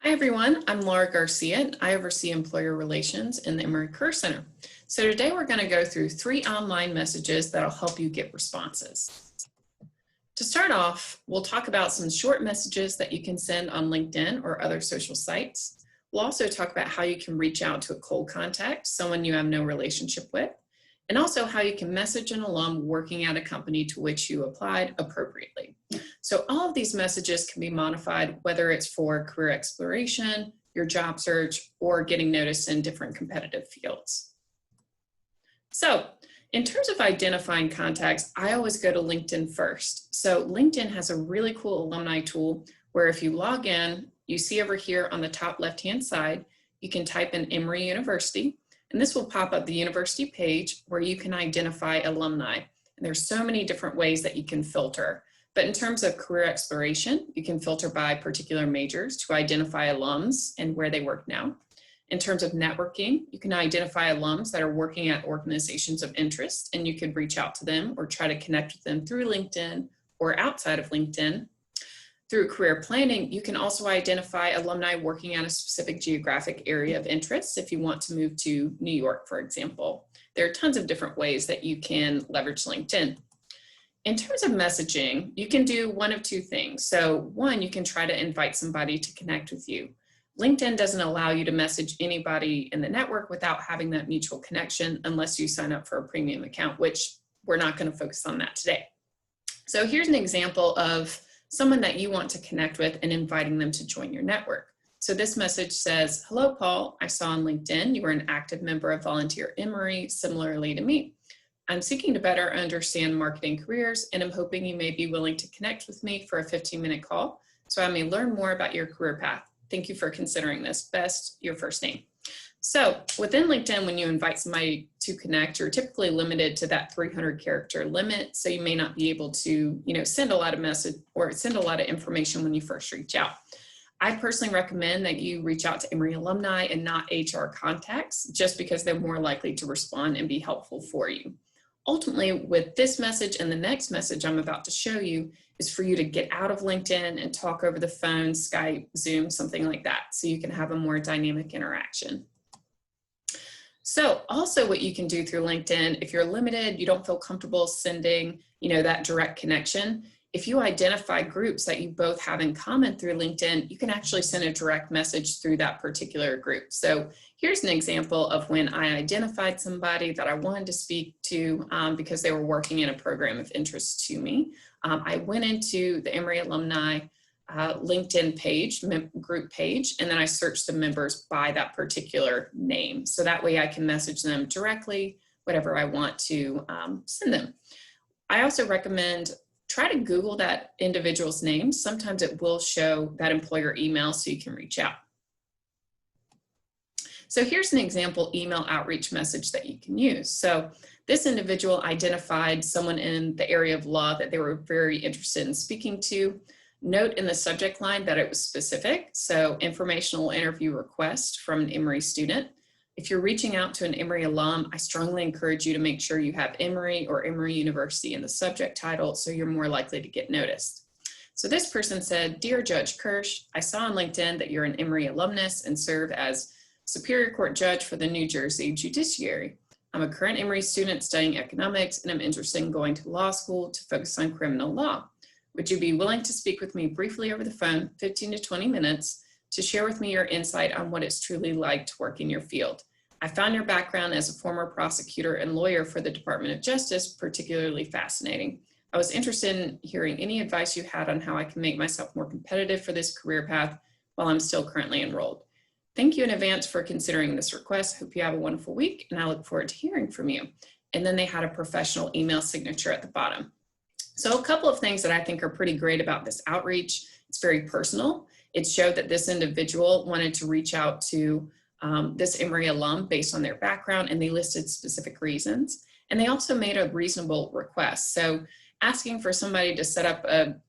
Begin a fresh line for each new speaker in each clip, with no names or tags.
Hi everyone, I'm Laura Garcia and I oversee employer relations in the Emory Career Center. So today we're going to go through 3 online messages that'll help you get responses. To start off, we'll talk about some short messages that you can send on LinkedIn or other social sites. We'll also talk about how you can reach out to a cold contact, someone you have no relationship with, and also how you can message an alum working at a company to which you applied appropriately. So all of these messages can be modified, whether it's for career exploration, your job search, or getting noticed in different competitive fields. So in terms of identifying contacts, I always go to LinkedIn first. So LinkedIn has a really cool alumni tool where if you log in, you see over here on the top left-hand side, you can type in Emory University, and this will pop up the university page where you can identify alumni. And there's so many different ways that you can filter. But in terms of career exploration, you can filter by particular majors to identify alums and where they work now. In terms of networking, you can identify alums that are working at organizations of interest, and you could reach out to them or try to connect with them through LinkedIn or outside of LinkedIn. Through career planning, you can also identify alumni working at a specific geographic area of interest if you want to move to New York, for example. There are tons of different ways that you can leverage LinkedIn. In terms of messaging, you can do one of two things. So one, you can try to invite somebody to connect with you. LinkedIn doesn't allow you to message anybody in the network without having that mutual connection unless you sign up for a premium account, which we're not going to focus on that today. So here's an example of someone that you want to connect with and inviting them to join your network. So this message says, "Hello, Paul. I saw on LinkedIn you were an active member of Volunteer Emory, similarly to me. I'm seeking to better understand marketing careers, and I'm hoping you may be willing to connect with me for a 15-minute call so I may learn more about your career path. Thank you for considering this. Best, your first name." So within LinkedIn, when you invite somebody to connect, you're typically limited to that 300-character limit. So you may not be able to, send a lot of message or send a lot of information when you first reach out. I personally recommend that you reach out to Emory alumni and not HR contacts, just because they're more likely to respond and be helpful for you. Ultimately, with this message and the next message I'm about to show you is for you to get out of LinkedIn and talk over the phone, Skype, Zoom, something like that, so you can have a more dynamic interaction. So also what you can do through LinkedIn, if you're limited, you don't feel comfortable sending, that direct connection, if you identify groups that you both have in common through LinkedIn, you can actually send a direct message through that particular group. So here's an example of when I identified somebody that I wanted to speak to because they were working in a program of interest to me. I went into the Emory alumni LinkedIn page, group page, and then I searched the members by that particular name. So that way I can message them directly, whatever I want to send them. I also recommend try to Google that individual's name. Sometimes it will show that employer email so you can reach out. So here's an example email outreach message that you can use. So this individual identified someone in the area of law that they were very interested in speaking to. Note in the subject line that it was specific, so informational interview request from an Emory student. If you're reaching out to an Emory alum, I strongly encourage you to make sure you have Emory or Emory University in the subject title so you're more likely to get noticed. So this person said, "Dear Judge Kirsch, I saw on LinkedIn that you're an Emory alumnus and serve as Superior Court Judge for the New Jersey Judiciary. I'm a current Emory student studying economics and I'm interested in going to law school to focus on criminal law. Would you be willing to speak with me briefly over the phone, 15 to 20 minutes, to share with me your insight on what it's truly like to work in your field? I found your background as a former prosecutor and lawyer for the Department of Justice particularly fascinating. I was interested in hearing any advice you had on how I can make myself more competitive for this career path while I'm still currently enrolled. Thank you in advance for considering this request. Hope you have a wonderful week, and I look forward to hearing from you." And then they had a professional email signature at the bottom. So a couple of things that I think are pretty great about this outreach. It's very personal. It showed that this individual wanted to reach out to this Emory alum based on their background, and they listed specific reasons. And they also made a reasonable request. So asking for somebody to set up a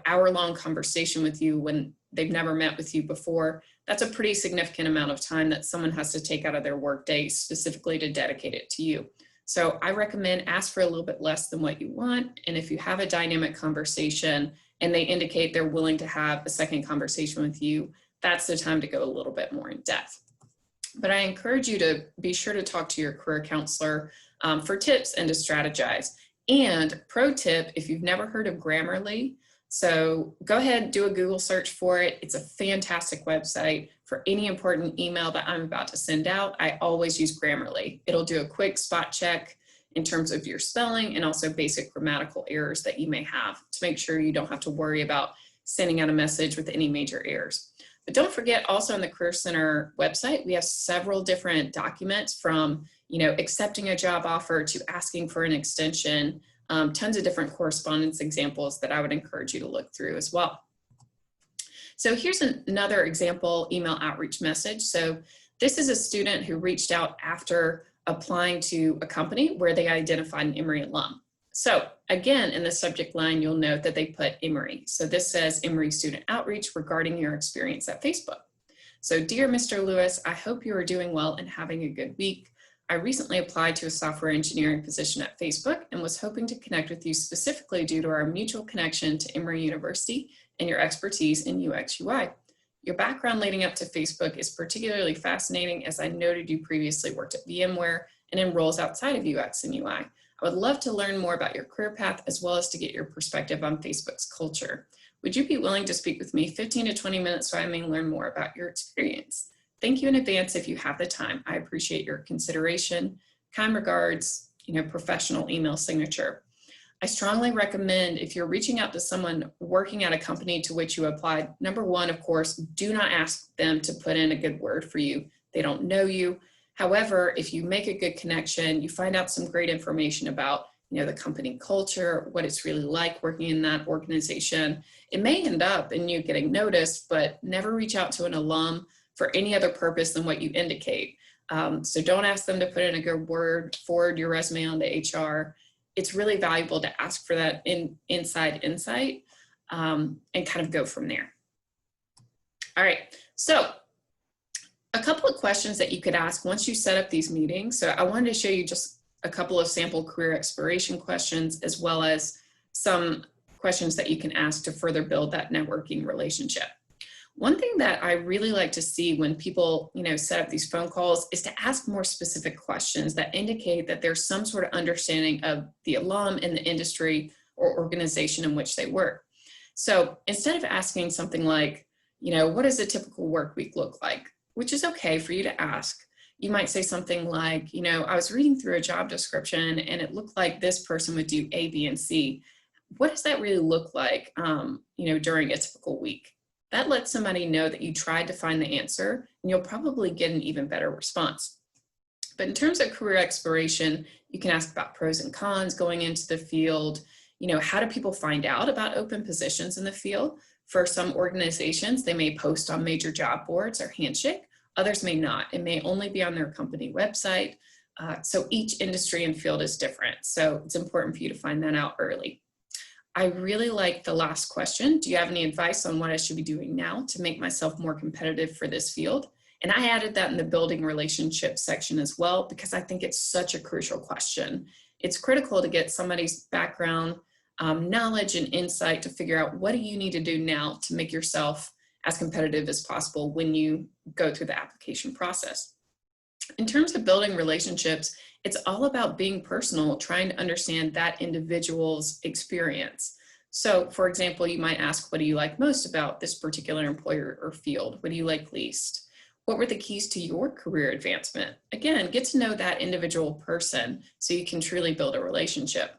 hour-long conversation with you when they've never met with you before, that's a pretty significant amount of time that someone has to take out of their workday specifically to dedicate it to you. So I recommend ask for a little bit less than what you want. And if you have a dynamic conversation and they indicate they're willing to have a second conversation with you, that's the time to go a little bit more in depth. But I encourage you to be sure to talk to your career counselor for tips and to strategize. And pro tip, if you've never heard of Grammarly, so go ahead, do a Google search for it. It's a fantastic website. For any important email that I'm about to send out, I always use Grammarly. It'll do a quick spot check in terms of your spelling and also basic grammatical errors that you may have to make sure you don't have to worry about sending out a message with any major errors. But don't forget, also on the Career Center website, we have several different documents from, accepting a job offer to asking for an extension, tons of different correspondence examples that I would encourage you to look through as well. So here's another example email outreach message. So this is a student who reached out after applying to a company where they identified an Emory alum. So again, in the subject line, you'll note that they put Emory. So this says Emory Student Outreach regarding your experience at Facebook. So dear Mr. Lewis, I hope you are doing well and having a good week. I recently applied to a software engineering position at Facebook and was hoping to connect with you specifically due to our mutual connection to Emory University and your expertise in UX UI. Your background leading up to Facebook is particularly fascinating, as I noted you previously worked at VMware and in roles outside of UX and UI. I would love to learn more about your career path as well as to get your perspective on Facebook's culture. Would you be willing to speak with me 15 to 20 minutes so I may learn more about your experience? Thank you in advance if you have the time. I appreciate your consideration. Kind regards, professional email signature. I strongly recommend, if you're reaching out to someone working at a company to which you applied, number one, of course, do not ask them to put in a good word for you. They don't know you. However, if you make a good connection, you find out some great information about, the company culture, what it's really like working in that organization. It may end up in you getting noticed, but never reach out to an alum for any other purpose than what you indicate. So don't ask them to put in a good word, forward your resume on to HR. It's really valuable to ask for that inside insight and kind of go from there. All right, so a couple of questions that you could ask once you set up these meetings. So I wanted to show you just a couple of sample career exploration questions, as well as some questions that you can ask to further build that networking relationship. One thing that I really like to see when people, set up these phone calls is to ask more specific questions that indicate that there's some sort of understanding of the alum in the industry or organization in which they work. So instead of asking something like, what does a typical work week look like? Which is okay for you to ask. You might say something like, I was reading through a job description and it looked like this person would do A, B, and C. What does that really look like, during a typical week? That lets somebody know that you tried to find the answer, and you'll probably get an even better response. But in terms of career exploration, you can ask about pros and cons going into the field. How do people find out about open positions in the field? For some organizations, they may post on major job boards or Handshake. Others may not. It may only be on their company website. So each industry and field is different. So it's important for you to find that out early. I really like the last question. Do you have any advice on what I should be doing now to make myself more competitive for this field? And I added that in the building relationships section as well, because I think it's such a crucial question. It's critical to get somebody's background, knowledge and insight to figure out what do you need to do now to make yourself as competitive as possible when you go through the application process. In terms of building relationships, it's all about being personal, trying to understand that individual's experience. So for example, you might ask, what do you like most about this particular employer or field? What do you like least? What were the keys to your career advancement? Again, get to know that individual person so you can truly build a relationship.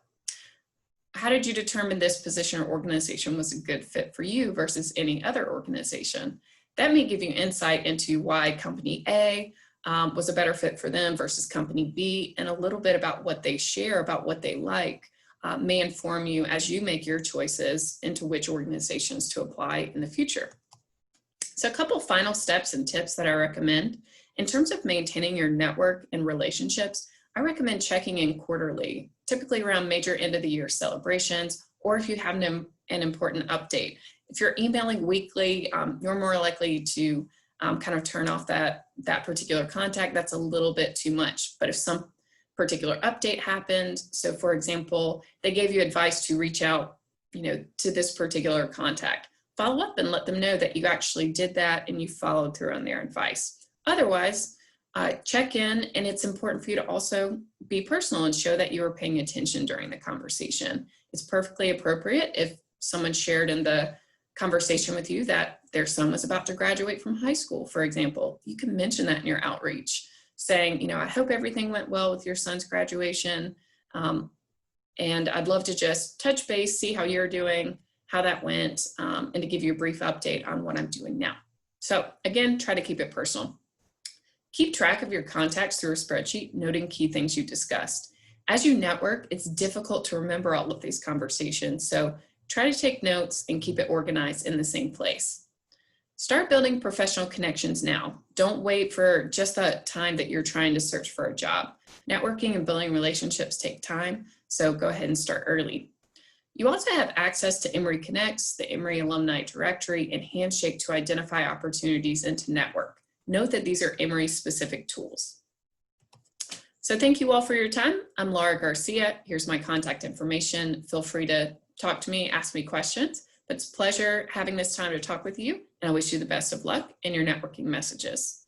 How did you determine this position or organization was a good fit for you versus any other organization? That may give you insight into why company A was a better fit for them versus company B, and a little bit about what they share, about what they like, may inform you as you make your choices into which organizations to apply in the future. So a couple final steps and tips that I recommend. In terms of maintaining your network and relationships, I recommend checking in quarterly, typically around major end of the year celebrations, or if you have an important update. If you're emailing weekly, you're more likely to kind of turn off that particular contact. That's a little bit too much. But if some particular update happened, so for example, they gave you advice to reach out, to this particular contact, follow up and let them know that you actually did that and you followed through on their advice. Otherwise, check in, and it's important for you to also be personal and show that you were paying attention during the conversation. It's perfectly appropriate if someone shared in the conversation with you that their son was about to graduate from high school, for example. You can mention that in your outreach, saying, you know, I hope everything went well with your son's graduation. And I'd love to just touch base, see how you're doing, how that went, and to give you a brief update on what I'm doing now. So again, try to keep it personal. Keep track of your contacts through a spreadsheet, noting key things you discussed. As you network, it's difficult to remember all of these conversations, so try to take notes and keep it organized in the same place. Start building professional connections now. Don't wait for just the time that you're trying to search for a job. Networking and building relationships take time, so go ahead and start early. You also have access to Emory Connects, the Emory Alumni Directory, and Handshake to identify opportunities and to network. Note that these are Emory-specific tools. So thank you all for your time. I'm Laura Garcia. Here's my contact information. Feel free to talk to me, ask me questions. But it's a pleasure having this time to talk with you, and I wish you the best of luck in your networking messages.